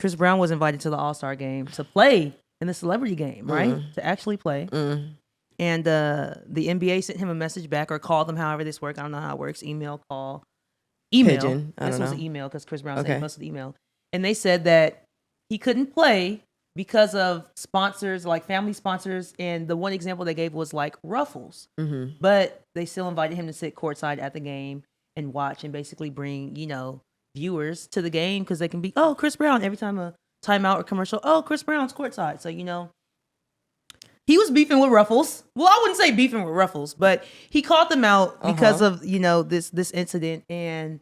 Chris Brown was invited to the All-Star game to play in the celebrity game, right? To actually play. And the NBA sent him a message back or called him, however this works. I don't know how it works. Email, call. Email. Pigeon. This was an email because Chris Brown said he posted the email. And they said that he couldn't play because of sponsors, like family sponsors. And the one example they gave was like Ruffles. But they still invited him to sit courtside at the game and watch and basically bring, viewers to the game because they can be, oh, Chris Brown, every time a timeout or commercial, oh, Chris Brown's courtside. So, he was beefing with Ruffles. Well, I wouldn't say beefing with Ruffles, but he called them out because of, this incident. And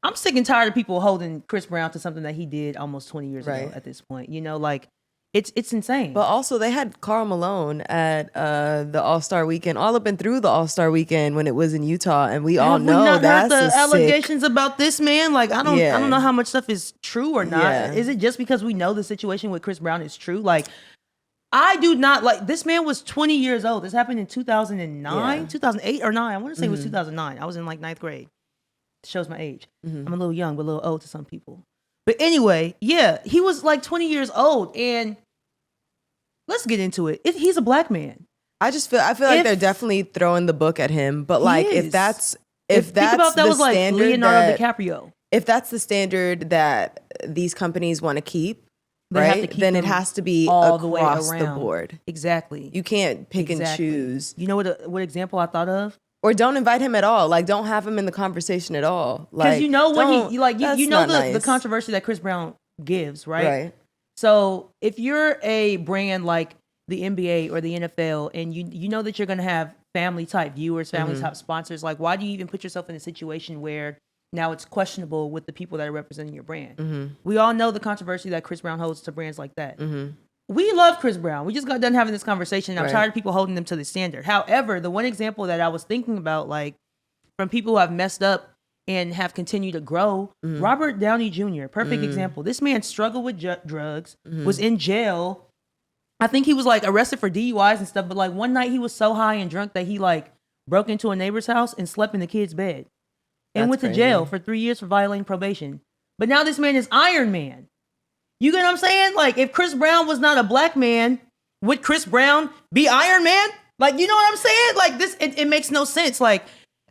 I'm sick and tired of people holding Chris Brown to something that he did almost 20 years ago at this point. It's insane. But also they had Karl Malone at the All-Star weekend, all up and through the All-Star weekend when it was in Utah, and we all know not that's heard the allegations about this man. Like I don't know how much stuff is true or not. Yeah. Is it just because we know the situation with Chris Brown is true? Like I do not like this man was 20 years old. This happened in 2009, 2008 or 9. I want to say it was 2009. I was in like 9th grade. It shows my age. I'm a little young, but a little old to some people. But anyway, he was like 20 years old, and let's get into it. He's a black man. I feel like they're definitely throwing the book at him. But like, if that's think about that the was like standard Leonardo DiCaprio. If that's the standard that these companies want to keep, keep then it has to be all across the way the around. board. Exactly. You can't pick and choose. You know what example I thought of? Or don't invite him at all. Like, don't have him in the conversation at all. Because like, the controversy that Chris Brown gives, right? Right. So if you're a brand like the NBA or the NFL, and you know that you're going to have family type viewers, family type sponsors, like why do you even put yourself in a situation where now it's questionable with the people that are representing your brand? We all know the controversy that Chris Brown holds to brands like that. We love Chris Brown. We just got done having this conversation. I'm tired of people holding them to the standard. However, the one example that I was thinking about, like from people who have messed up and have continued to grow, Robert Downey Jr., perfect example. This man struggled with drugs, was in jail. I think he was like arrested for DUIs and stuff, but like one night he was so high and drunk that he like broke into a neighbor's house and slept in the kid's bed and went to jail for 3 years for violating probation. But now this man is Iron Man. You get what I'm saying? Like, if Chris Brown was not a black man, would Chris Brown be Iron Man? Like, you know what I'm saying? Like, this, it makes no sense. Like,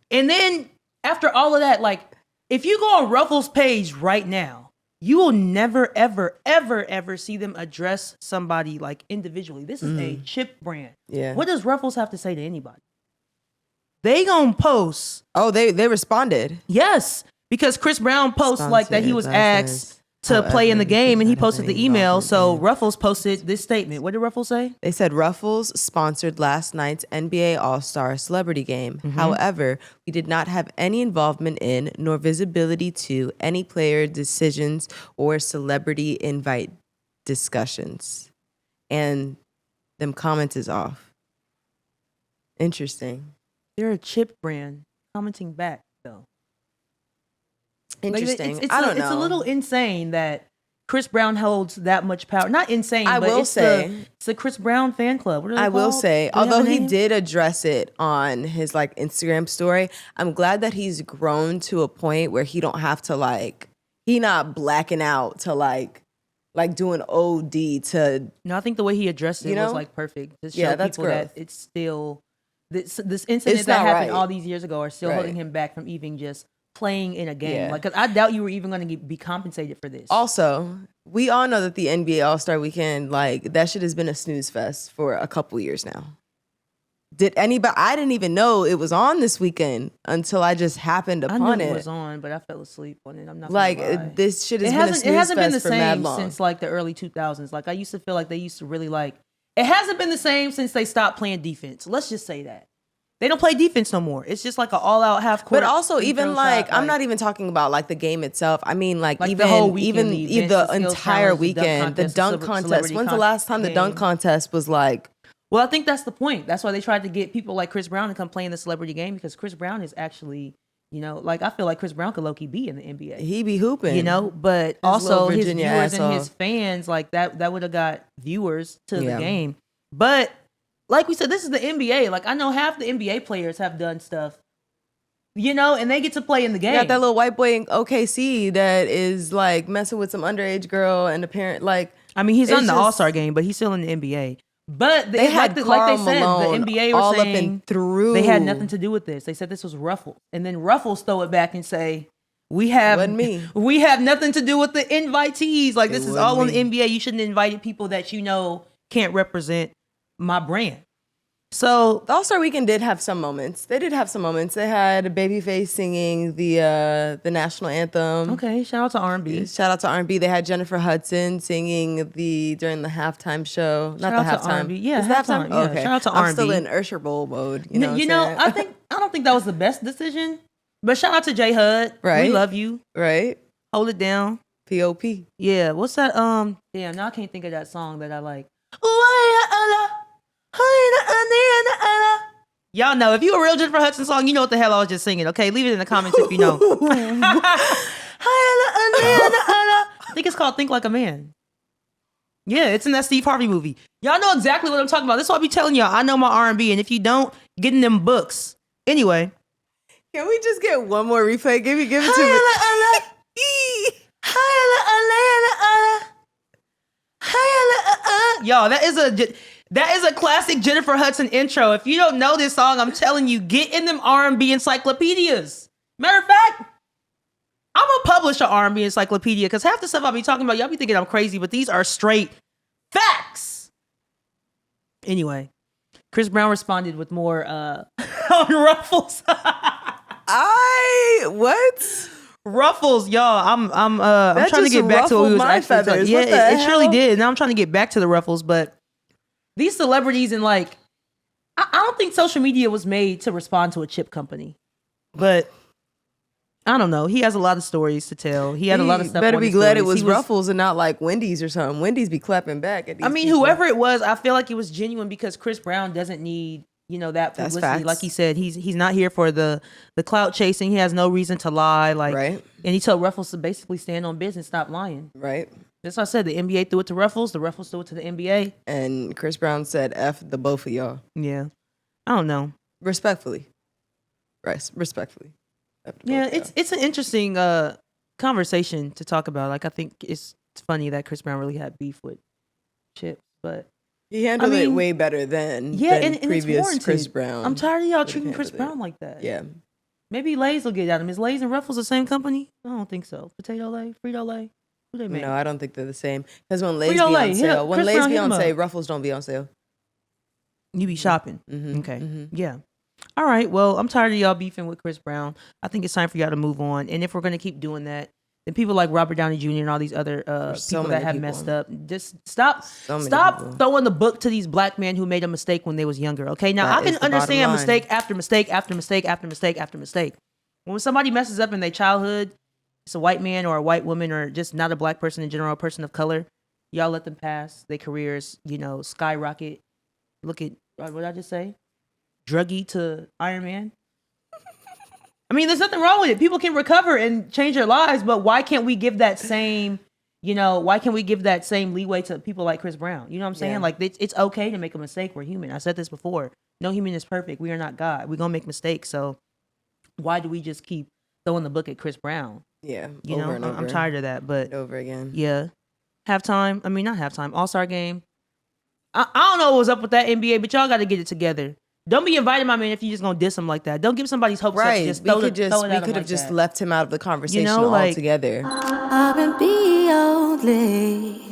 and then after all of that, like, if you go on Ruffles' page right now, you will never, ever, ever, ever see them address somebody like individually. This is a chip brand. Yeah. What does Ruffles have to say to anybody? They gonna post. Oh, they responded. Yes, because Chris Brown posts like that he was asked to play in the game, and he posted the email. So Ruffles posted this statement. What did Ruffles say? They said Ruffles sponsored last night's NBA All-Star celebrity game. However, we did not have any involvement in nor visibility to any player decisions or celebrity invite discussions. And them comments is off. Interesting. They're a chip brand commenting back though. Interesting. Like I don't know. It's a little insane that Chris Brown holds that much power. Not insane, I but will it's say it's the Chris Brown fan club. What are they I will called? say, Do they have although a he name? did address it on his like Instagram story, I'm glad that he's grown to a point where he don't have to like, he not blacking out to like doing OD to. No, I think the way he addressed it was like perfect. Just show that's people growth. that it's still this incident It's that not happened right. all these years ago are still Right. holding him back from even just playing in a game. Yeah. Like, 'cause I doubt you were even going to be compensated for this. Also, we all know that the NBA All-Star Weekend, like that shit has been a snooze fest for a couple years now. Did anybody? I didn't even know it was on this weekend until I just happened I upon knew it. it was on, but I fell asleep on it. I'm not Like gonna lie. this shit has It been a snooze hasn't been fest the for mad same long. since like the early 2000s. Like I used to feel like they used to really like. It hasn't been the same since they stopped playing defense. Let's just say that they don't play defense no more. It's just like an all-out half court. But also, even free-throw like shot, I'm not even talking about like the game itself. I mean, like the even whole weekend, even the events, the the skills entire challenge, weekend, the dunk contest. celebrity When's the last time the dunk game. contest was like? Well, I think that's the point. That's why they tried to get people like Chris Brown to come play in the celebrity game, because Chris Brown is actually, like I feel like Chris Brown could low-key be in the NBA. He be hooping, but also his Virginia viewers ass and his off. fans, like that would have got viewers to the game. But like we said, this is the NBA. Like I know half the NBA players have done stuff and they get to play in the game. Got that little white boy in OKC that is like messing with some underage girl and the parent. Like, I mean, he's on the All-Star game, but he's still in the NBA. But they had like they said, Malone the NBA were all saying up and through. They had nothing to do with this. They said this was Ruffles, and then Ruffles throw it back and say, "We have nothing to do with the invitees. Like this is all on the NBA. You shouldn't have invited people that can't represent my brand." So the All-Star Weekend did have some moments. They did have some moments. They had Babyface singing the national anthem. Okay, shout out to R&B. Shout out to R&B. They had Jennifer Hudson singing during the halftime show. Not the halftime. R&B. Yeah, it's halftime. Yeah. Okay. Shout out to R&B. I'm still in Usher Bowl mode. I don't think that was the best decision. But shout out to J Hud. Right. We love you. Right. Hold it down. P.O.P. Yeah. What's that? Damn. Now I can't think of that song that I like. Y'all know, if you a real Jennifer Hudson song, you know what the hell I was just singing, okay? Leave it in the comments if you know. I think it's called Think Like a Man. Yeah, it's in that Steve Harvey movie. Y'all know exactly what I'm talking about. That's why I be telling y'all, I know my R&B, and if you don't, get in them books. Anyway. Can we just get one more replay? Give it to me. Y'all, that is a classic Jennifer Hudson intro. If you don't know this song, I'm telling you, get in them R&B encyclopedias. Matter of fact, I'm gonna publish an R&B encyclopedia because half the stuff I'll be talking about, y'all be thinking I'm crazy, but these are straight facts. Anyway, Chris Brown responded with more on Ruffles. What? Ruffles, y'all. I'm trying to get back to what we was actually talking. Yeah, it surely did. Now I'm trying to get back to the Ruffles, but these celebrities and I don't think social media was made to respond to a chip company, but I don't know. He has a lot of stories to tell. He had a lot of stuff. Better be glad it was Ruffles and not like Wendy's or something. Wendy's be clapping back at these people. Whoever it was, I feel like it was genuine because Chris Brown doesn't need that publicity. Like he said, he's not here for the clout chasing. He has no reason to lie. Right. And he told Ruffles to basically stand on business, stop lying. Right. That's what I said. The NBA threw it to Ruffles. The Ruffles threw it to the NBA. And Chris Brown said, F the both of y'all. Yeah. I don't know. Respectfully. Right. Respectfully. Yeah, it's an interesting conversation to talk about. I think it's funny that Chris Brown really had beef with Chip, but he handled it way better than previous Chris Brown. I'm tired of y'all treating Chris Brown like that. Yeah. Maybe Lay's will get at him. Is Lay's and Ruffles the same company? I don't think so. Potato Lay, Frito Lay, who they make? No, I don't think they're the same. Because when Lay's be on sale, Ruffles don't be on sale. You be shopping. Mm-hmm. Okay. Mm-hmm. Yeah. All right. Well, I'm tired of y'all beefing with Chris Brown. I think it's time for y'all to move on. And if we're going to keep doing that, then people like Robert Downey Jr. and all these other people that have messed up, just stop throwing the book to these black men who made a mistake when they was younger. Okay. Now, I can understand mistake after mistake after mistake after mistake after mistake. When somebody messes up in their childhood, it's a white man or a white woman or just not a black person in general, a person of color, y'all let them pass. Their careers, skyrocket. Look at, what did I just say? Druggy to Iron Man. I mean, there's nothing wrong with it. People can recover and change their lives, but why can't we give that same, leeway to people like Chris Brown? You know what I'm saying? Yeah. It's okay to make a mistake. We're human. I said this before. No human is perfect. We are not God. We're going to make mistakes. So why do we just keep throwing the book at Chris Brown? Yeah. I'm tired of that, but over again. Yeah. Halftime. I mean, not halftime. All-Star game. I don't know what was up with that NBA, but y'all got to get it together. Don't be inviting my man if you just gonna diss him like that. Don't give somebody's hopes up. Just we could have just left him out of the conversation altogether. R&B only.